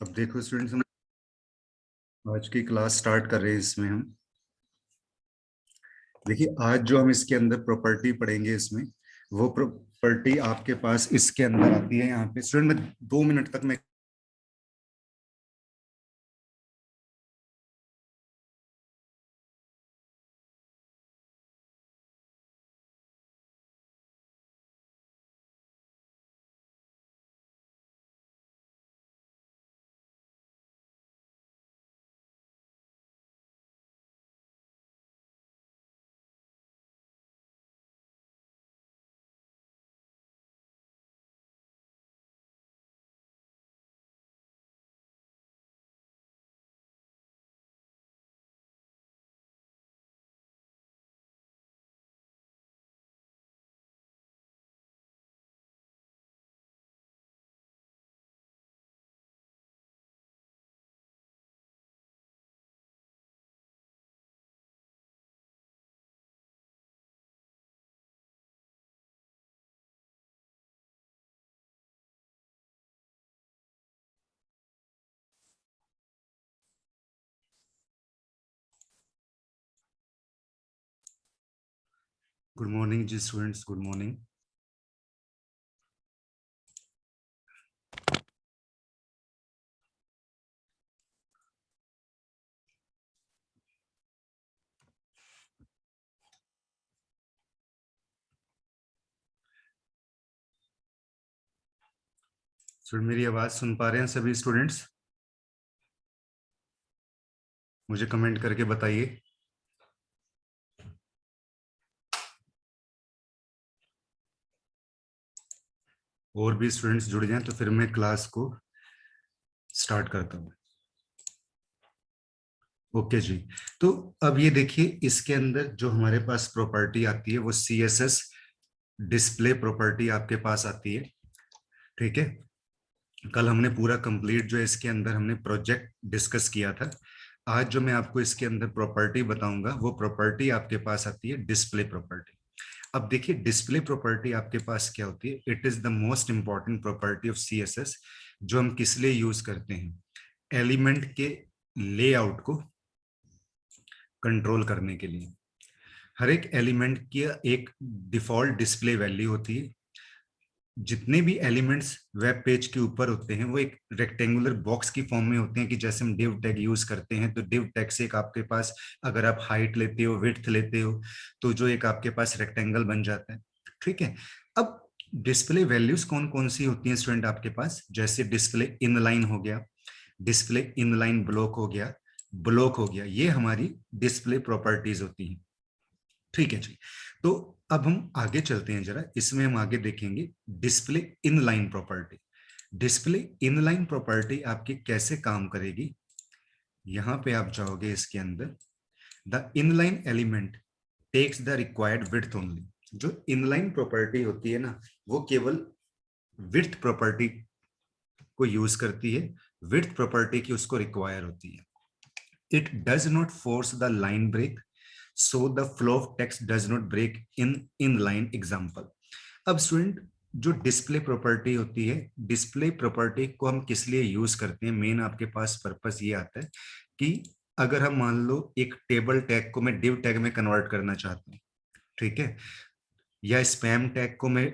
अब देखो स्टूडेंट्स, हम आज की क्लास स्टार्ट कर रहे हैं। इसमें हम देखिए, आज जो हम इसके अंदर प्रॉपर्टी पढ़ेंगे, इसमें वो प्रॉपर्टी आपके पास इसके अंदर आती है। यहाँ पे स्टूडेंट, मैं 2 मिनट तक मैं गुड मॉर्निंग जी स्टूडेंट्स, गुड मॉर्निंग। स्टूडेंट, मेरी आवाज सुन पा रहे हैं सभी स्टूडेंट्स? मुझे कमेंट करके बताइए। और भी स्टूडेंट्स जुड़ जाएं तो फिर मैं क्लास को स्टार्ट करता हूँ। ओके जी। तो अब ये देखिए, इसके अंदर जो हमारे पास प्रॉपर्टी आती है वो CSS डिस्प्ले प्रॉपर्टी आपके पास आती है। ठीक है, कल हमने पूरा कंप्लीट जो है इसके अंदर हमने प्रोजेक्ट डिस्कस किया था। आज जो मैं आपको इसके अंदर प्रॉपर्टी बताऊंगा वो प्रॉपर्टी आपके पास आती है डिस्प्ले प्रॉपर्टी। अब देखिए, डिस्प्ले प्रॉपर्टी आपके पास क्या होती है? It is the most important property of CSS, जो हम किस लिए यूज करते हैं? एलिमेंट के लेआउट को कंट्रोल करने के लिए। हर एक एलिमेंट की एक डिफॉल्ट डिस्प्ले वैल्यू होती है। जितने भी एलिमेंट्स वेब पेज के ऊपर होते हैं वो एक रेक्टेंगुलर बॉक्स की फॉर्म में होते हैं, कि जैसे हम डिव टैग यूज करते हैं तो डिव टैग से एक आपके पास, अगर आप हाइट लेते हो, विड्थ लेते हो, तो जो एक आपके पास रेक्टेंगल बन जाता है। ठीक है। अब डिस्प्ले वैल्यूज कौन कौन सी होती हैं स्टूडेंट आपके पास? जैसे डिस्प्ले इनलाइन हो गया, डिस्प्ले इनलाइन ब्लॉक हो गया, ब्लॉक हो गया, ये हमारी डिस्प्ले प्रॉपर्टीज होती हैं। ठीक है जी। तो अब हम आगे चलते हैं, जरा इसमें हम आगे देखेंगे display inline property. Display inline property आपकी कैसे काम करेगी? यहां पे आप जाओगे इसके अंदर, the inline element takes the required width only. जो इनलाइन प्रॉपर्टी होती है ना, वो केवल विड्थ प्रॉपर्टी को यूज करती है। विड्थ प्रॉपर्टी की उसको रिक्वायर होती है। It does not force the line break, so the flow of text does not break in inline example। अब स्टूडेंट, जो डिस्प्ले प्रॉपर्टी होती है, डिस्प्ले प्रॉपर्टी को हम किस लिए यूज करते हैं? मेन आपके पास पर्पस ये आता है कि अगर हम मान लो एक टेबल टैग को मैं डिव टैग में कन्वर्ट करना चाहता हूँ, ठीक है, या स्पैम टैग को मैं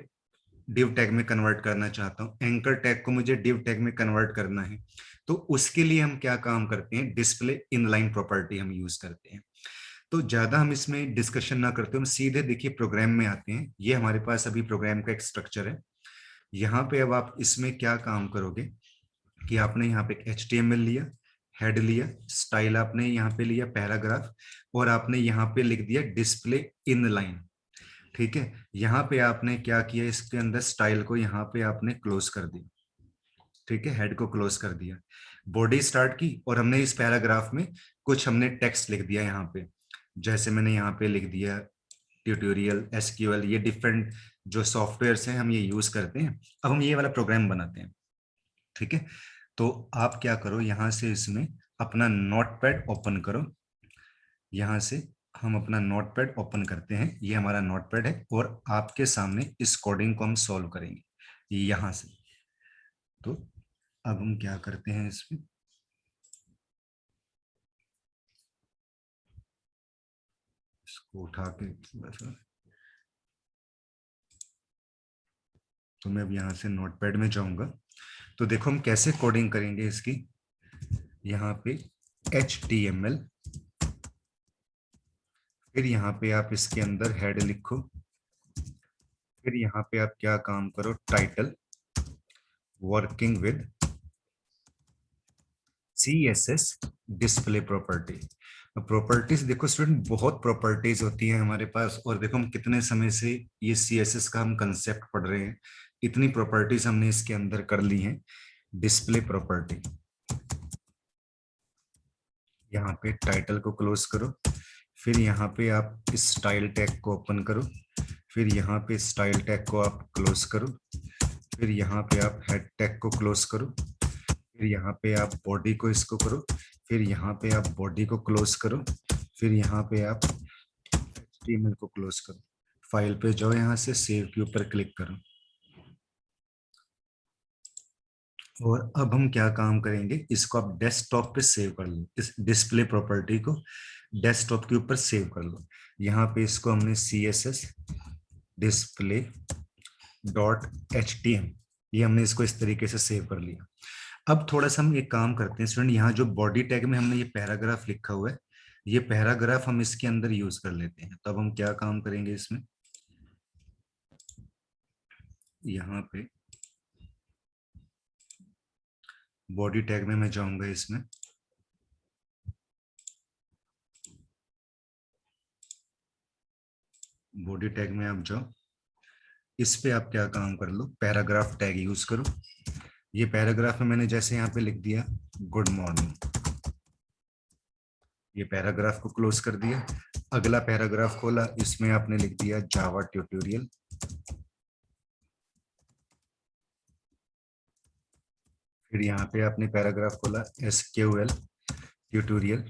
डिव टैग में कन्वर्ट करना चाहता हूँ, एंकर टैग को मुझे डिव टैग में कन्वर्ट करना है, तो उसके लिए हम क्या काम करते हैं? डिस्प्ले इनलाइन प्रॉपर्टी हम यूज करते हैं। तो ज्यादा हम इसमें डिस्कशन ना करते, हम सीधे देखिए प्रोग्राम में आते हैं। ये हमारे पास अभी प्रोग्राम का एक स्ट्रक्चर है। यहाँ पे अब आप इसमें क्या काम करोगे कि आपने यहाँ पे एक HTML लिया, हेड लिया, स्टाइल आपने यहाँ पे लिया, पैराग्राफ, और आपने यहाँ पे लिख दिया डिस्प्ले इन लाइन। ठीक है, यहाँ पे आपने क्या किया, इसके अंदर स्टाइल को यहाँ पे आपने क्लोज कर दिया। ठीक है, हेड को क्लोज कर दिया, बॉडी स्टार्ट की, और हमने इस पैराग्राफ में कुछ हमने टेक्स्ट लिख दिया यहाँ पे। जैसे मैंने यहाँ पे लिख दिया ट्यूटोरियल, SQL, ये डिफरेंट जो सॉफ्टवेयर्स हैं हम ये यूज करते हैं। अब हम ये वाला प्रोग्राम बनाते हैं। ठीक है, तो आप क्या करो, यहाँ से इसमें अपना नोटपैड ओपन करो। यहाँ से हम अपना नोटपैड ओपन करते हैं, ये हमारा नोटपैड है, और आपके सामने इस कोडिंग को हम सॉल्व करेंगे यहाँ से। तो अब हम क्या करते हैं इसमें, इसको उठा के थोड़ा सा, तो मैं अब यहाँ से नोटपैड में जाऊंगा। तो देखो हम कैसे कोडिंग करेंगे इसकी। यहाँ पे HTML, फिर यहाँ पे आप इसके अंदर हेड लिखो, फिर यहाँ पे आप क्या काम करो, title working with CSS display property. Properties देखो स्टूडेंट, बहुत प्रॉपर्टीज होती हैं हमारे पास, और देखो हम कितने समय से ये CSS का हम कंसेप्ट पढ़ रहे हैं, इतनी प्रॉपर्टीज हमने इसके अंदर कर ली हैं। डिस्प्ले प्रॉपर्टी, यहाँ पे टाइटल को क्लोज करो, फिर यहाँ पे आप स्टाइल टैग को ओपन करो, फिर यहाँ पे स्टाइल टैग को आप क्लोज करो, फिर यहाँ पे आप हेड टैग को क्लोज करो, फिर यहाँ पे आप बॉडी को इसको करो, फिर यहाँ पे आप बॉडी को क्लोज करो, फिर यहाँ पे आप HTML को क्लोज करो। फाइल पे जाओ, यहाँ से सेव के ऊपर क्लिक करो। और अब हम क्या काम करेंगे, इसको आप डेस्कटॉप पे सेव कर लो, इस डिस्प्ले प्रॉपर्टी को डेस्कटॉप के ऊपर सेव कर लो। यहाँ पे इसको हमने CSS डिस्प्ले .htm, ये हमने इसको इस तरीके से सेव कर लिया। अब थोड़ा सा हम एक काम करते हैं स्टूडेंट, यहाँ जो बॉडी टैग में हमने ये पैराग्राफ लिखा हुआ है, ये पैराग्राफ हम इसके अंदर यूज कर लेते हैं। तब हम क्या काम करेंगे इसमें, यहाँ पे बॉडी टैग में मैं जाऊंगा, इसमें बॉडी टैग में आप जाओ, इस पे आप क्या काम कर लो, पैराग्राफ टैग यूज करो। ये पैराग्राफ में मैंने जैसे यहाँ पे लिख दिया गुड मॉर्निंग, ये पैराग्राफ को क्लोज कर दिया। अगला पैराग्राफ खोला, इसमें आपने लिख दिया जावा ट्यूटोरियल, फिर यहाँ पे आपने पैराग्राफ खोला SQL ट्यूटोरियल,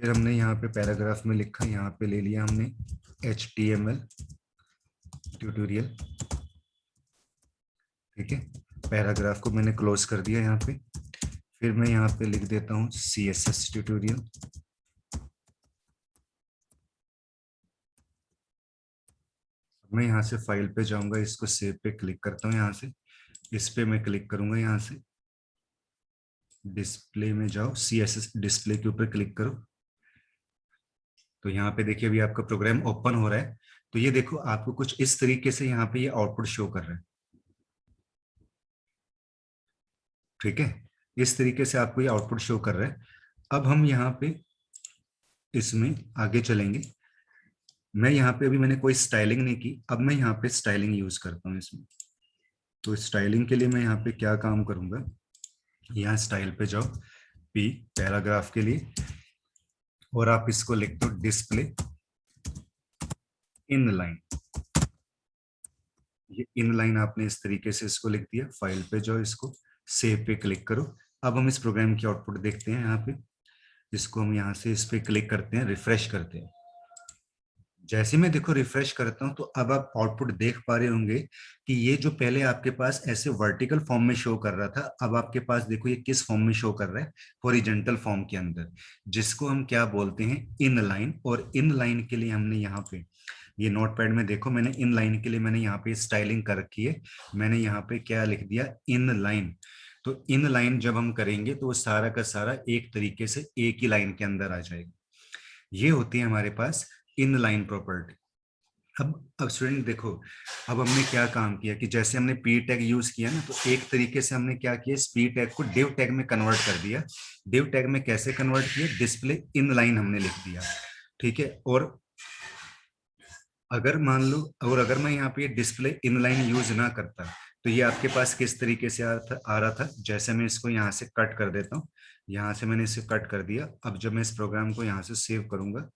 फिर हमने यहाँ पे पैराग्राफ में लिखा, यहाँ पे ले लिया हमने HTML ट्यूटोरियल। ठीक है, पैराग्राफ को मैंने क्लोज कर दिया यहाँ पे, फिर मैं यहाँ पे लिख देता हूँ CSS ट्यूटोरियल। मैं यहाँ से फाइल पे जाऊंगा, इसको सेव पे क्लिक करता हूँ, यहाँ से इस पे मैं क्लिक करूंगा, यहाँ से डिस्प्ले में जाओ, CSS डिस्प्ले के ऊपर क्लिक करो। तो यहाँ पे देखिए अभी आपका प्रोग्राम ओपन हो रहा है। तो ये देखो आपको कुछ इस तरीके से यहाँ पे ये आउटपुट शो कर रहा है। ठीक है, इस तरीके से आपको ये आउटपुट शो कर रहा है। अब हम यहाँ पे इसमें आगे चलेंगे। मैं यहाँ पे अभी मैंने कोई स्टाइलिंग नहीं की, अब मैं यहाँ पे स्टाइलिंग यूज करता हूँ इसमें। तो स्टाइलिंग के लिए मैं यहाँ पे क्या काम करूंगा, यहाँ स्टाइल पे जाओ, P पैराग्राफ के लिए, और आप इसको लिख दो डिस्प्ले इन लाइन। ये इन लाइन आपने इस तरीके से इसको लिख दिया। फाइल पे जाओ, इसको सेव पे क्लिक करो। अब हम इस प्रोग्राम की आउटपुट देखते हैं। यहाँ पे इसको हम यहाँ से इस पे क्लिक करते हैं, रिफ्रेश करते हैं। जैसे मैं देखो रिफ्रेश करता हूं, तो अब आप आउटपुट देख पा रहे होंगे कि ये जो पहले आपके पास ऐसे वर्टिकल फॉर्म में शो कर रहा था, अब आपके पास देखो ये किस फॉर्म में शो कर रहा है, हॉरिजॉन्टल फॉर्म के अंदर, जिसको हम क्या बोलते हैं, इन लाइन। और इन लाइन के लिए हमने यहाँ पे ये नोटपैड में देखो, मैंने इन लाइन के लिए मैंने यहाँ पे स्टाइलिंग कर रखी है। मैंने यहाँ पे क्या लिख दिया, इन लाइन। तो इन लाइन जब हम करेंगे तो वो सारा का सारा एक तरीके से एक ही लाइन के अंदर आ जाएगा। ये होती है हमारे पास इन लाइन प्रॉपर्टी। अब स्टूडेंट देखो, अब हमने क्या काम किया कि जैसे हमने पी टैग यूज किया ना, तो एक तरीके से हमने क्या किया, इस पी टैग को डिव टैग में कन्वर्ट कर दिया। डिव टैग में कैसे कन्वर्ट किया, डिस्प्ले इन लाइन हमने लिख दिया। ठीक है, और अगर मान लो, और अगर मैं यहाँ पे डिस्प्ले इनलाइन यूज ना करता, तो ये आपके पास किस तरीके से आ रहा था। जैसे मैं इसको यहाँ से कट कर देता हूँ, यहाँ से मैंने इसे कट कर दिया। अब जब मैं इस प्रोग्राम को यहाँ से सेव करूंगा,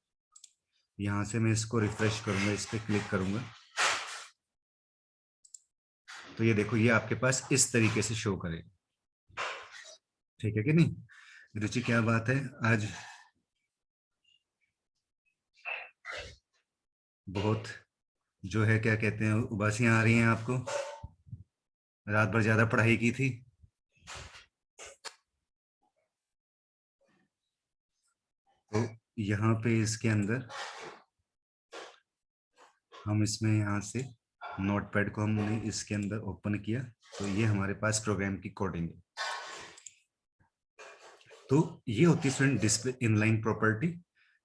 यहाँ से मैं इसको रिफ्रेश करूंगा, इस पर क्लिक करूंगा, तो ये देखो ये आपके पास इस तरीके से शो करेगा। ठीक है कि नहीं रुचि, क्या बात है, आज बहुत जो है क्या कहते हैं, उबासियां आ रही हैं आपको। रात भर ज्यादा पढ़ाई की थी। तो यहाँ पे इसके अंदर हम इसमें यहाँ से नोटपैड को हमने इसके अंदर ओपन किया, तो ये हमारे पास प्रोग्राम की कोडिंग है। तो ये होती है student display inline property.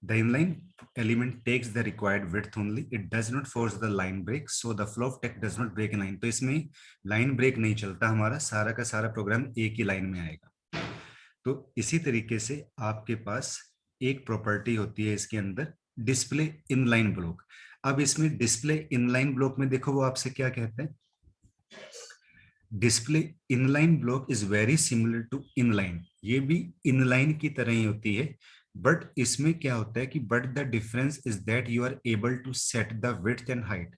The inline element takes the required width only, it does not force the line break, so the flow of text does not break in line. तो इसमें line break नहीं चलता, हमारा सारा का सारा programme एक ही line में आएगा। तो इसी तरीके से आपके पास एक प्रॉपर्टी होती है इसके अंदर, डिस्प्ले इनलाइन ब्लॉक। अब इसमें डिस्प्ले इनलाइन ब्लॉक में देखो वो आपसे क्या कहते हैं, display inline block is very similar to inline. ये भी इनलाइन की तरह ही होती है, बट इसमें क्या होता है कि but the difference is that you are able to set the width and height.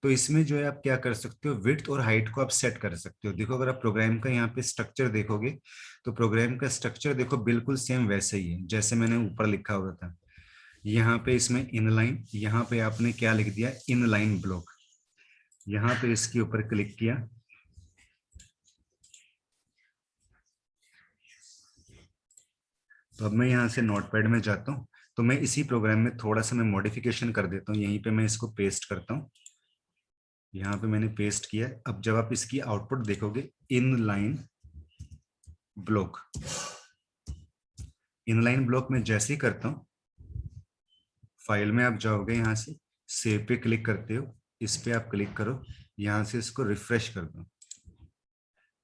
तो इसमें जो है आप क्या कर सकते हो, विड्थ और हाइट को आप सेट कर सकते हो। देखो अगर आप प्रोग्राम का यहाँ पे स्ट्रक्चर देखोगे, तो प्रोग्राम का स्ट्रक्चर देखो बिल्कुल सेम वैसे ही है जैसे मैंने ऊपर लिखा हुआ था। यहाँ पे इसमें इनलाइन, यहाँ पे आपने क्या लिख दिया, इनलाइन ब्लॉक। यहाँ पे इसके ऊपर क्लिक किया, तो अब मैं यहाँ से नोटपैड में जाता हूँ, तो मैं इसी प्रोग्राम में थोड़ा सा मैं मॉडिफिकेशन कर देता हूँ। यहीं पे मैं इसको पेस्ट करता हूँ, यहाँ पे मैंने पेस्ट किया। अब जब आप इसकी आउटपुट देखोगे, इनलाइन ब्लॉक, इनलाइन ब्लॉक में जैसे ही करता हूँ, फाइल में आप जाओगे, यहाँ से सेव पे क्लिक करते हो, इस पे आप क्लिक करो, यहाँ से इसको रिफ्रेश कर दो,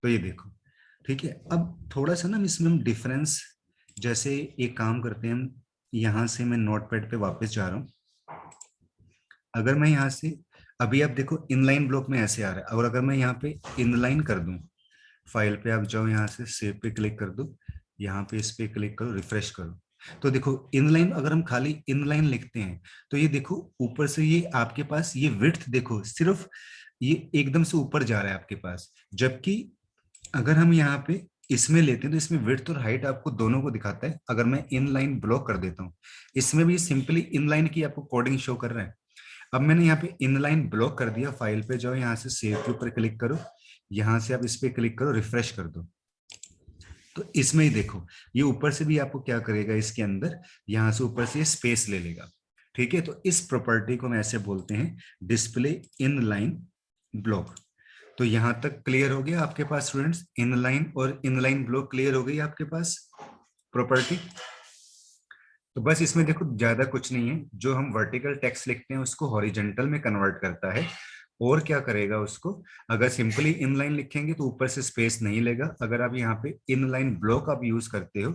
तो ये देखो ठीक है। अब थोड़ा सा ना इसमें हम डिफरेंस, जैसे एक काम करते हैं हम, यहाँ से मैं नोटपैड पे वापस जा रहा हूँ। अगर मैं यहाँ से, अभी आप देखो इनलाइन ब्लॉक में ऐसे आ रहा है, और अगर मैं यहाँ पे इनलाइन कर दूं, फाइल पे आप जाओ, यहाँ से सेव पे क्लिक कर दो, यहाँ पे इस पे क्लिक करो, रिफ्रेश करो, तो देखो इनलाइन, अगर हम खाली इनलाइन लिखते हैं तो ये देखो ऊपर से ये आपके पास ये विड्थ देखो सिर्फ ये एकदम से ऊपर जा रहा है आपके पास। जबकि अगर हम यहाँ पे इसमें लेते हैं तो इसमें विड्थ और हाइट आपको दोनों को दिखाता है। अगर मैं इनलाइन ब्लॉक कर देता हूँ, इसमें भी सिंपली इनलाइन की आपको कोडिंग शो कर रहा है। अब मैंने यहाँ पे इनलाइन ब्लॉक कर दिया, फाइल पे जाओ, यहाँ से सेव के ऊपर क्लिक करो, यहाँ से आप इस पे क्लिक करो, रिफ्रेश कर दो, तो इसमें ही देखो ये ऊपर से भी आपको क्या करेगा, इसके अंदर यहाँ से ऊपर से ये स्पेस ले लेगा। ठीक है, तो इस प्रॉपर्टी को हम ऐसे बोलते हैं डिस्प्ले इनलाइन ब्लॉक। तो यहां तक क्लियर हो गया आपके पास स्टूडेंट्स, इनलाइन और इनलाइन ब्लॉक क्लियर हो गई आपके पास प्रॉपर्टी। तो बस इसमें देखो ज्यादा कुछ नहीं है, जो हम वर्टिकल टेक्स्ट लिखते हैं उसको हॉरिजेंटल में कन्वर्ट करता है। और क्या करेगा उसको, अगर सिंपली इनलाइन लिखेंगे तो ऊपर से स्पेस नहीं लेगा। अगर आप यहाँ पे इनलाइन ब्लॉक आप यूज करते हो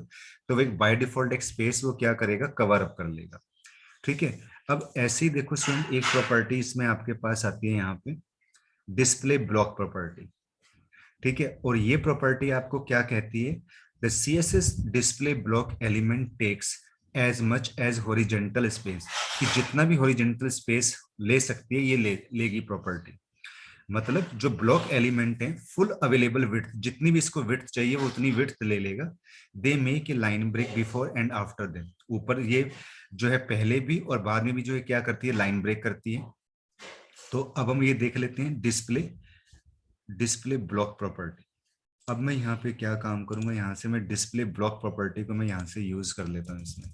तो वो एक बाय डिफॉल्ट एक स्पेस वो क्या करेगा, कवर अप कर लेगा। ठीक है, अब ऐसे ही देखो स्टूडेंट एक प्रॉपर्टी इसमें आपके पास आती है यहाँ पे, डिस्प्ले ब्लॉक प्रॉपर्टी। ठीक है, और ये प्रॉपर्टी आपको क्या कहती है, the CSS display block element takes as much as horizontal space, कि जितना भी हॉरिजेंटल स्पेस ले सकती है ये लेगी प्रॉपर्टी। मतलब जो ब्लॉक एलिमेंट है फुल अवेलेबल विड्थ, जितनी भी इसको विड्थ चाहिए वो उतनी विड्थ ले लेगा। They make a line break before and after them, ऊपर ये जो है पहले भी और बाद में भी जो है क्या करती है, लाइन ब्रेक करती है। तो अब हम ये देख लेते हैं डिस्प्ले डिस्प्ले ब्लॉक प्रॉपर्टी। अब मैं यहाँ पे क्या काम करूंगा, यहाँ से मैं डिस्प्ले ब्लॉक प्रॉपर्टी को मैं यहाँ से यूज कर लेता हूँ। इसमें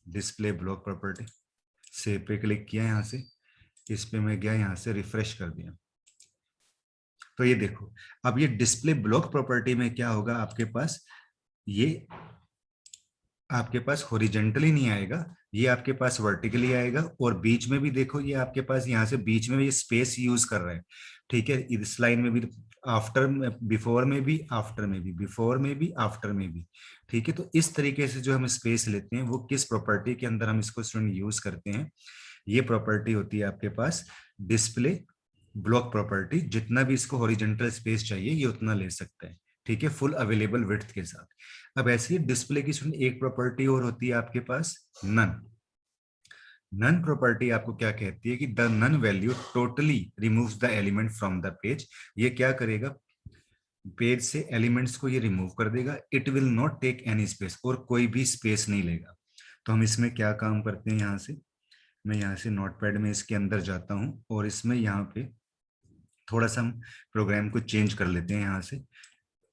डिस्प्ले ब्लॉक प्रॉपर्टी, सेव पे क्लिक किया, यहाँ से इस पे मैं गया, यहाँ से रिफ्रेश कर दिया, तो ये देखो अब ये डिस्प्ले ब्लॉक प्रॉपर्टी में क्या होगा, आपके पास ये आपके पास हॉरिजेंटली नहीं आएगा, ये आपके पास वर्टिकली आएगा। और बीच में भी देखो ये आपके पास यहाँ से बीच में भी स्पेस यूज कर रहा है। ठीक है, इस लाइन में भी आफ्टर, बिफोर में भी, आफ्टर में भी, बिफोर में भी, आफ्टर में भी। ठीक है, तो इस तरीके से जो हम स्पेस लेते हैं वो किस प्रॉपर्टी के अंदर हम इसको स्टूडेंट यूज करते हैं, ये प्रॉपर्टी होती है आपके पास डिस्प्ले ब्लॉक प्रॉपर्टी। जितना भी इसको हॉरिजेंटल स्पेस चाहिए ये उतना ले सकता है। ठीक है, फुल अवेलेबल विड्थ के साथ। अब ऐसे ही डिस्प्ले की एक प्रॉपर्टी और होती है आपके पास, नन। नन प्रॉपर्टी आपको क्या कहती है कि the none value totally removes the element from the page. ये क्या करेगा, पेज से एलिमेंट्स को ये रिमूव कर देगा। It will not take any space, और कोई भी स्पेस नहीं लेगा। तो हम इसमें क्या काम करते हैं, यहाँ से मैं यहाँ से नोटपैड में इसके अंदर जाता हूँ और इसमें यहाँ पे थोड़ा सा हम प्रोग्राम को चेंज कर लेते हैं यहाँ से।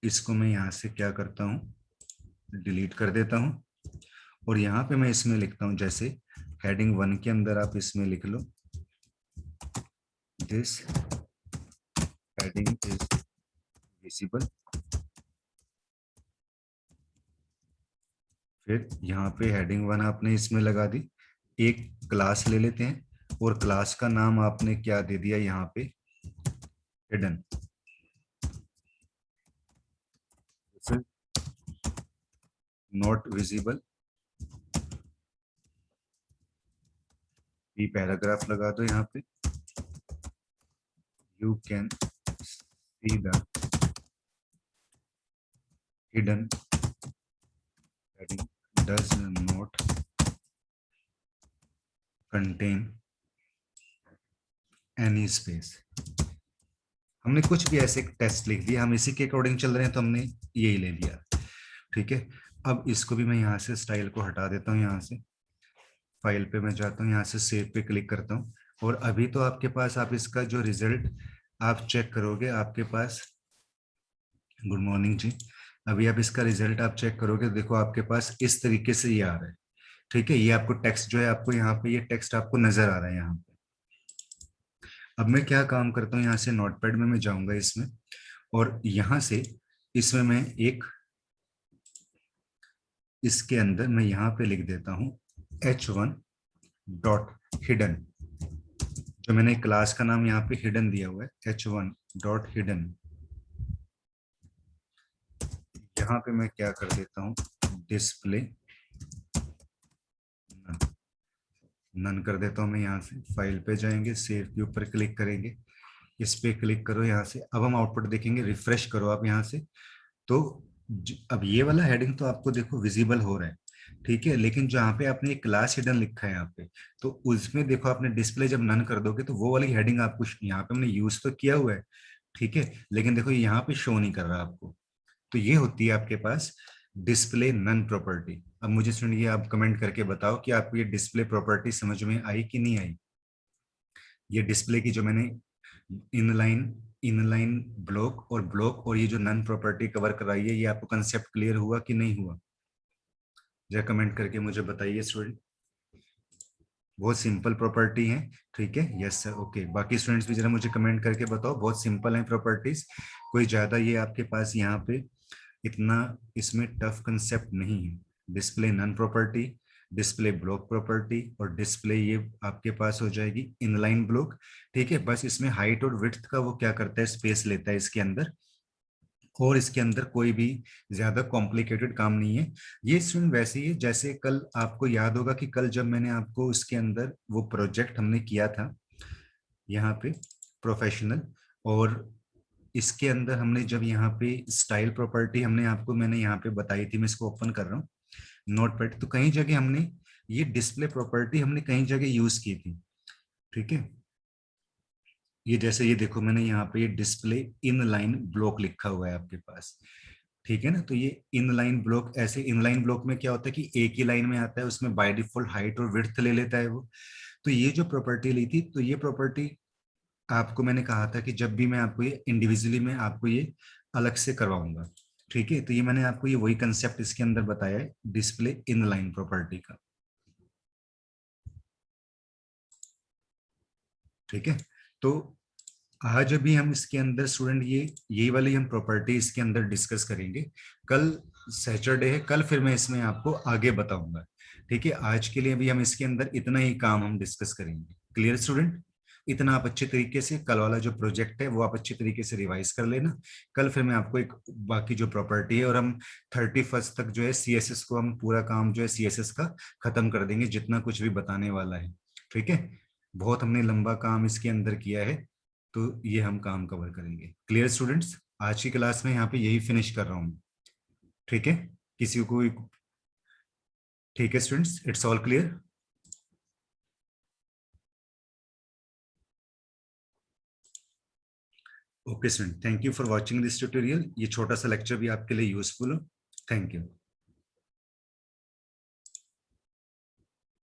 इसको मैं यहाँ से क्या करता हूँ, डिलीट कर देता हूँ, और यहाँ पे मैं इसमें लिखता हूँ, जैसे हेडिंग 1 के अंदर आप इसमें लिख लो, दिस हेडिंग इज विजिबल। फिर यहाँ पे हेडिंग 1 आपने इसमें लगा दी। एक क्लास ले लेते हैं और क्लास का नाम आपने क्या दे दिया यहाँ पे, हिडन। नॉट विजिबल, ये पैराग्राफ लगा दो यहाँ पे, you can see the hidden heading does not contain any space. हमने कुछ भी ऐसे टेक्स्ट लिख दिया, हम इसी के अकॉर्डिंग चल रहे हैं तो हमने यही ले लिया। ठीक है, अब इसको भी मैं यहाँ से स्टाइल को हटा देता हूँ, यहाँ से फाइल पे मैं जाता हूँ, यहाँ से सेव पे क्लिक करता हूँ। और अभी तो आपके पास, आप इसका जो रिजल्ट आप चेक करोगे आपके पास, गुड मॉर्निंग जी, अभी आप इसका रिजल्ट आप चेक करोगे, देखो आपके पास इस तरीके से ये आ रहा है। ठीक है, ये आपको टेक्स्ट जो है, आपको यहाँ पे ये टेक्स्ट आपको नजर आ रहा है यहाँ पे। अब मैं क्या काम करता हूँ, यहाँ से नोटपैड में मैं जाऊंगा इसमें, और यहाँ से इसमें मैं एक, इसके अंदर मैं यहाँ पे लिख देता हूँ h1 डॉट हिडन। जो मैंने क्लास का नाम यहाँ पे हिडन दिया हुआ है, h1 डॉट हिडन। यहाँ पे मैं क्या कर देता हूँ, डिस्प्ले नन कर देता हूँ मैं। यहाँ से फाइल पे जाएंगे, सेव के ऊपर क्लिक करेंगे, इस पे क्लिक करो यहाँ से। अब हम आउटपुट देखेंगे, रिफ्रेश करो आप यहाँ से, तो अब ये वाला हेडिंग तो आपको देखो विजिबल हो रहा है। ठीक है, लेकिन जहाँ पे आपने एक क्लास हिडन लिखा है यहाँ पे, तो उसमें देखो आपने डिस्प्ले जब नन कर दोगे तो वो वाली हेडिंग आपको यहाँ पे हमने यूज तो किया हुआ है। ठीक है, लेकिन देखो यहाँ पे शो नहीं कर रहा आपको। तो ये होती है आपके पास डिस्प्ले नन प्रॉपर्टी। अब मुझे सुनिए, आप कमेंट करके बताओ कि आपको ये डिस्प्ले प्रॉपर्टी समझ में आई कि नहीं आई। ये डिस्प्ले की जो मैंने इनलाइन ब्लॉक और ब्लॉक और ये जो नन प्रॉपर्टी कवर कराई है, ये आपको कंसेप्ट क्लियर हुआ कि नहीं हुआ, जरा कमेंट करके मुझे बताइए स्टूडेंट। बहुत सिंपल प्रॉपर्टी है। ठीक है, यस सर, ओके। बाकी स्टूडेंट्स भी जरा मुझे कमेंट करके बताओ, बहुत सिंपल है प्रॉपर्टीज, कोई ज्यादा ये आपके पास यहाँ पे इतना इसमें टफ कंसेप्ट नहीं है। Display none property, display block property, और डिस्प्ले ये आपके पास हो जाएगी इनलाइन ब्लॉक। ठीक है, बस इसमें हाइट और विड्थ का वो क्या करता है, स्पेस लेता है इसके अंदर, और इसके अंदर कोई भी ज्यादा कॉम्प्लिकेटेड काम नहीं है। ये स्टूडेंट वैसे ही है जैसे कल आपको याद होगा कि कल जब मैंने आपको इसके अंदर वो प्रोजेक्ट हमने किया था यहाँ पे प्रोफेशनल, और इसके अंदर हमने जब यहाँ पे स्टाइल प्रॉपर्टी हमने आपको, मैंने यहाँ पे बताई थी, मैं इसको ओपन कर रहा हूँ नोटपैड, तो कई जगह हमने ये डिस्प्ले प्रॉपर्टी हमने कई जगह यूज की थी। ठीक है, ये जैसे ये देखो मैंने यहाँ पे ये डिस्प्ले इनलाइन ब्लॉक लिखा हुआ है आपके पास। ठीक है ना, तो ये इनलाइन ब्लॉक, ऐसे इनलाइन ब्लॉक में क्या होता है कि एक ही लाइन में आता है, उसमें बाय डिफॉल्ट हाइट और विड्थ ले लेता है वो। तो ये जो प्रॉपर्टी ली थी, तो ये प्रॉपर्टी आपको मैंने कहा था कि जब भी मैं आपको ये इंडिविजुअली मैं आपको ये अलग से करवाऊंगा। ठीक है, तो ये मैंने आपको ये वही कंसेप्ट इसके अंदर बताया है, डिस्प्ले इनलाइन प्रॉपर्टी का। ठीक है, तो आज अभी हम इसके अंदर स्टूडेंट ये यही वाली हम प्रॉपर्टी इसके अंदर डिस्कस करेंगे। कल सैटरडे है, कल फिर मैं इसमें आपको आगे बताऊंगा। ठीक है, आज के लिए अभी हम इसके अंदर इतना ही काम हम डिस्कस करेंगे। क्लियर स्टूडेंट, इतना आप अच्छे तरीके से कल वाला जो प्रोजेक्ट है वो आप अच्छे तरीके से रिवाइज कर लेना। कल फिर मैं आपको एक बाकी जो प्रॉपर्टी है, और हम 31 तक जो है सीएसएस को हम पूरा काम जो है सीएसएस का खत्म कर देंगे, जितना कुछ भी बताने वाला है। ठीक है, बहुत हमने लंबा काम इसके अंदर किया है, तो ये हम काम कवर करेंगे। क्लियर स्टूडेंट्स, आज की क्लास में यहाँ पे यही फिनिश कर रहा हूँ। ठीक है, किसी को, ठीक है students, it's all clear. Okay student, thank you for watching this tutorial. ये छोटा सा लेक्चर भी आपके लिए यूजफुल हो। Thank you.